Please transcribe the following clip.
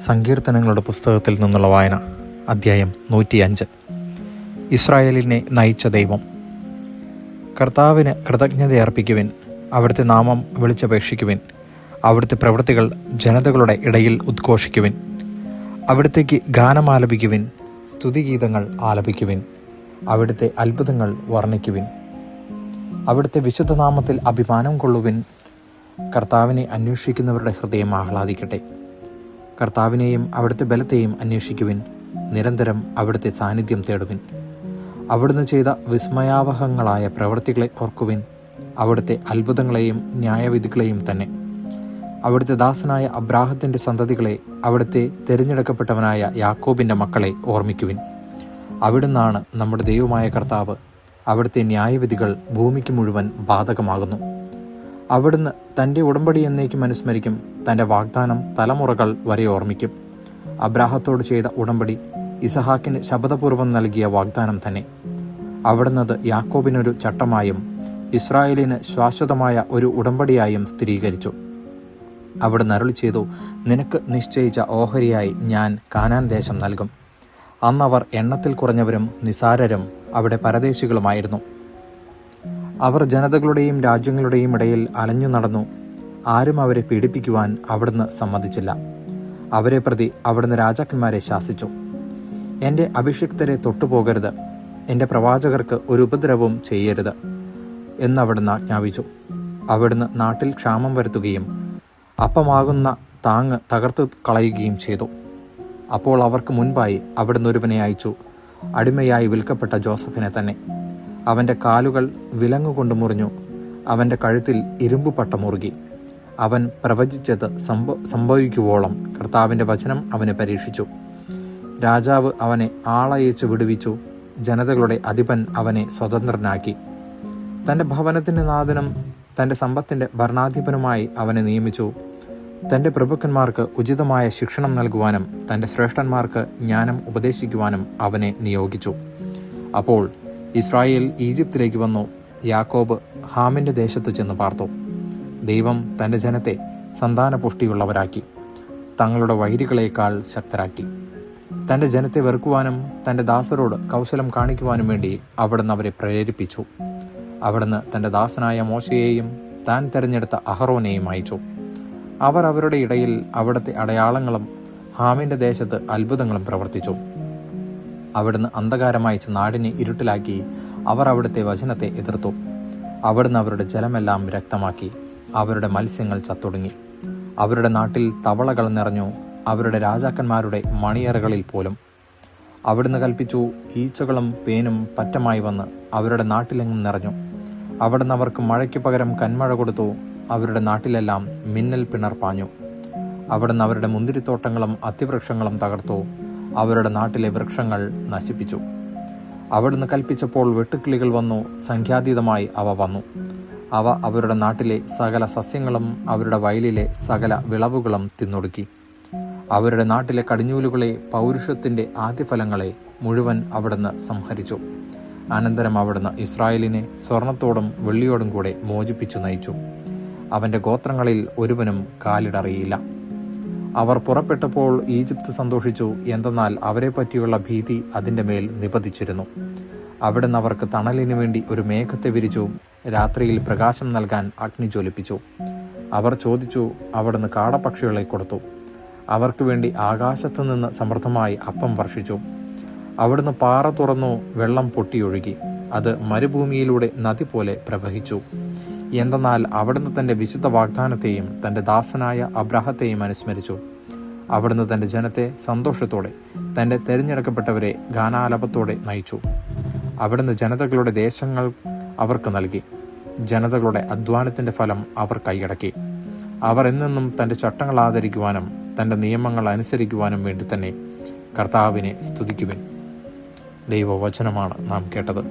സങ്കീർത്തനങ്ങളുടെ പുസ്തകത്തിൽ നിന്നുള്ള വായന, അധ്യായം 105. ഇസ്രായേലിനെ നയിച്ച ദൈവം. കർത്താവിന് കൃതജ്ഞതയർപ്പിക്കുവിൻ, അവിടുത്തെ നാമം വിളിച്ചപേക്ഷിക്കുവിൻ, അവിടുത്തെ പ്രവൃത്തികൾ ജനതകളുടെ ഇടയിൽ ഉദ്ഘോഷിക്കുവിൻ. അവിടുത്തേക്ക് ഗാനമാലപിക്കുവിൻ, സ്തുതിഗീതങ്ങൾ ആലപിക്കുവിൻ, അവിടുത്തെ അത്ഭുതങ്ങൾ വർണ്ണിക്കുവിൻ. അവിടുത്തെ വിശുദ്ധനാമത്തിൽ അഭിമാനം കൊള്ളുവിൻ. കർത്താവിനെ അന്വേഷിക്കുന്നവരുടെ ഹൃദയം ആഹ്ലാദിക്കട്ടെ. കർത്താവിനെയും അവിടുത്തെ ബലത്തെയും അന്വേഷിക്കുവിൻ, നിരന്തരം അവിടുത്തെ സാന്നിധ്യം തേടുവിൻ. അവിടുന്ന് ചെയ്ത വിസ്മയാവഹങ്ങളായ പ്രവൃത്തികളെ ഓർക്കുവിൻ, അവിടുത്തെ അത്ഭുതങ്ങളെയും ന്യായവിധികളെയും തന്നെ. അവിടുത്തെ ദാസനായ അബ്രാഹത്തിൻ്റെ സന്തതികളെ, അവിടുത്തെ തിരഞ്ഞെടുക്കപ്പെട്ടവനായ യാക്കോബിൻ്റെ മക്കളെ ഓർമ്മിക്കുവിൻ. അവിടുന്നാണ് നമ്മുടെ ദൈവമായ കർത്താവ്. അവിടുത്തെ ന്യായവിധികൾ ഭൂമിക്ക് മുഴുവൻ ബാധകമാകുന്നു. അവിടുന്ന് തൻ്റെ ഉടമ്പടി എന്നേക്കും അനുസ്മരിക്കും, തൻ്റെ വാഗ്ദാനം തലമുറകൾ വരെ ഓർമ്മിക്കും. അബ്രാഹത്തോട് ചെയ്ത ഉടമ്പടി ഇസഹാക്കിന് ശപഥപൂർവ്വം നൽകിയ വാഗ്ദാനം തന്നെ. അവിടുന്നത് യാക്കോബിനൊരു ചട്ടമായും ഇസ്രായേലിന് ശാശ്വതമായ ഒരു ഉടമ്പടിയായും സ്ഥിരീകരിച്ചു. അവിടുന്ന് അരുളി ചെയ്തു, നിനക്ക് നിശ്ചയിച്ച ഓഹരിയായി ഞാൻ കാനാൻ ദേശം നൽകും. അന്നവർ എണ്ണത്തിൽ കുറഞ്ഞവരും നിസാരരും അവിടെ പരദേശികളുമായിരുന്നു. അവർ ജനതകളുടെയും രാജ്യങ്ങളുടെയും ഇടയിൽ അലഞ്ഞു നടന്നു. ആരും അവരെ പീഡിപ്പിക്കുവാൻ അവിടുന്ന് സമ്മതിച്ചില്ല. അവരെ പ്രതി അവിടുന്ന് രാജാക്കന്മാരെ ശാസിച്ചു. എൻ്റെ അഭിഷിക്തരെ തൊട്ടുപോകരുത്, എൻ്റെ പ്രവാചകർക്ക് ഒരു ഉപദ്രവവും ചെയ്യരുത് എന്നവിടുന്ന് ആജ്ഞാപിച്ചു. അവിടുന്ന് നാട്ടിൽ ക്ഷാമം വരുത്തുകയും അപ്പമാകുന്ന താങ്ങ് തകർത്തു കളയുകയും ചെയ്തു. അപ്പോൾ അവർക്ക് മുൻപായി അവിടുന്ന് ഒരുവനെ അയച്ചു, അടിമയായി വിൽക്കപ്പെട്ട ജോസഫിനെ തന്നെ. അവൻ്റെ കാലുകൾ വിലങ്ങുകൊണ്ട് മുറിഞ്ഞു, അവൻ്റെ കഴുത്തിൽ ഇരുമ്പു പട്ട മുറുകി. അവൻ പ്രവചിച്ചത് സംഭവിക്കുവോളം കർത്താവിൻ്റെ വചനം അവനെ പരീക്ഷിച്ചു. രാജാവ് അവനെ ആളയച്ച് വിടുവിച്ചു. ജനതകളുടെ അധിപൻ അവനെ സ്വതന്ത്രനാക്കി. തൻ്റെ ഭവനത്തിൻ്റെ നാഥനും തൻ്റെ സമ്പത്തിൻ്റെ ഭരണാധിപനുമായി അവനെ നിയമിച്ചു. തൻ്റെ പ്രഭുക്കന്മാർക്ക് ഉചിതമായ ശിക്ഷണം നൽകുവാനും തൻ്റെ ശ്രേഷ്ഠന്മാർക്ക് ജ്ഞാനം ഉപദേശിക്കുവാനും അവനെ നിയോഗിച്ചു. അപ്പോൾ ഇസ്രായേൽ ഈജിപ്തിലേക്ക് വന്നു. യാക്കോബ് ഹാമിൻ്റെ ദേശത്ത് ചെന്ന് പാർത്തു. ദൈവം തൻ്റെ ജനത്തെ സന്താനപുഷ്ടിയുള്ളവരാക്കി, തങ്ങളുടെ വൈരികളേക്കാൾ ശക്തരാക്കി. തൻ്റെ ജനത്തെ വെറുക്കുവാനും തൻ്റെ ദാസരോട് കൗശലം കാണിക്കുവാനും വേണ്ടി അവിടുന്ന് അവരെ പ്രേരിപ്പിച്ചു. അവിടുന്ന് തൻ്റെ ദാസനായ മോശയെയും താൻ തിരഞ്ഞെടുത്ത അഹറോനെയും അയച്ചു. അവർ അവരുടെ ഇടയിൽ അവിടുത്തെ അടയാളങ്ങളും ഹാമിൻ്റെ ദേശത്ത് അത്ഭുതങ്ങളും പ്രവർത്തിച്ചു. അവിടുന്ന് അന്ധകാരമയച്ച് നാടിനെ ഇരുട്ടിലാക്കി. അവർ അവിടുത്തെ വചനത്തെ എതിർത്തു. അവിടുന്ന് അവരുടെ ജലമെല്ലാം രക്തമാക്കി. അവരുടെ മത്സ്യങ്ങൾ ചത്തൊടുങ്ങി. അവരുടെ നാട്ടിൽ തവളകൾ നിറഞ്ഞു, അവരുടെ രാജാക്കന്മാരുടെ മണിയറകളിൽ പോലും. അവിടുന്ന് കൽപ്പിച്ചു, ഈച്ചകളും പേനും പറ്റമായി വന്ന് അവരുടെ നാട്ടിലെങ്ങും നിറഞ്ഞു. അവിടുന്ന് അവർക്ക് മഴയ്ക്ക് പകരം കന്മഴ കൊടുത്തു. അവരുടെ നാട്ടിലെല്ലാം മിന്നൽ പിണർ പാഞ്ഞു. അവിടുന്ന് അവരുടെ മുന്തിരിത്തോട്ടങ്ങളും അത്തിവൃക്ഷങ്ങളും തകർത്തു. അവരുടെ നാട്ടിലെ വൃക്ഷങ്ങൾ നശിപ്പിച്ചു. അവിടുന്ന് കൽപ്പിച്ചപ്പോൾ വെട്ടുക്കിളികൾ വന്നു, സംഖ്യാതീതമായി അവ വന്നു. അവ അവരുടെ നാട്ടിലെ സകല സസ്യങ്ങളും അവരുടെ വയലിലെ സകല വിളവുകളും തിന്നൊടുക്കി. അവരുടെ നാട്ടിലെ കടിഞ്ഞൂലുകളെ, പൗരുഷത്തിൻ്റെ ആദ്യഫലങ്ങളെ മുഴുവൻ അവിടുന്ന് സംഹരിച്ചു. അനന്തരം അവിടുന്ന് ഇസ്രായേലിനെ സ്വർണത്തോടും വെള്ളിയോടും കൂടെ മോചിപ്പിച്ചു നയിച്ചു. അവൻ്റെ ഗോത്രങ്ങളിൽ ഒരുവനും കാലിടറിയില്ല. അവർ പുറപ്പെട്ടപ്പോൾ ഈജിപ്ത് സന്തോഷിച്ചു, എന്തെന്നാൽ അവരെ പറ്റിയുള്ള ഭീതി അതിൻ്റെ മേൽ നിപതിച്ചിരുന്നു. അവിടുന്ന് അവർക്ക് തണലിനു വേണ്ടി ഒരു മേഘത്തെ വിരിച്ചു, രാത്രിയിൽ പ്രകാശം നൽകാൻ അഗ്നി ജ്വലിപ്പിച്ചു. അവർ ചോദിച്ചു, അവിടുന്ന് കാടപ്പക്ഷികളെ കൊടുത്തു. അവർക്ക് വേണ്ടി ആകാശത്തു നിന്ന് സമൃദ്ധമായി അപ്പം വർഷിച്ചു. അവിടുന്ന് പാറ തുറന്നു, വെള്ളം പൊട്ടിയൊഴുകി. അത് മരുഭൂമിയിലൂടെ നദി പോലെ പ്രവഹിച്ചു. എന്തെന്നാൽ അവിടുന്ന് തൻ്റെ വിശുദ്ധ വാഗ്ദാനത്തെയും തൻ്റെ ദാസനായ അബ്രാഹത്തെയും അനുസ്മരിച്ചു. അവിടുന്ന് തൻ്റെ ജനത്തെ സന്തോഷത്തോടെ, തൻ്റെ തിരഞ്ഞെടുക്കപ്പെട്ടവരെ ഗാനാലാപത്തോടെ നയിച്ചു. അവിടുന്ന് ജനതകളുടെ ദേശങ്ങൾ അവർക്ക് നൽകി. ജനതകളുടെ അധ്വാനത്തിൻ്റെ ഫലം അവർ കൈയടക്കി. അവർ എന്നെന്നും തൻ്റെ ചട്ടങ്ങൾ ആദരിക്കുവാനും തൻ്റെ നിയമങ്ങൾ അനുസരിക്കുവാനും വേണ്ടി തന്നെ കർത്താവിനെ സ്തുതിക്കുവിൻ. ദൈവവചനമാണ് നാം കേട്ടത്.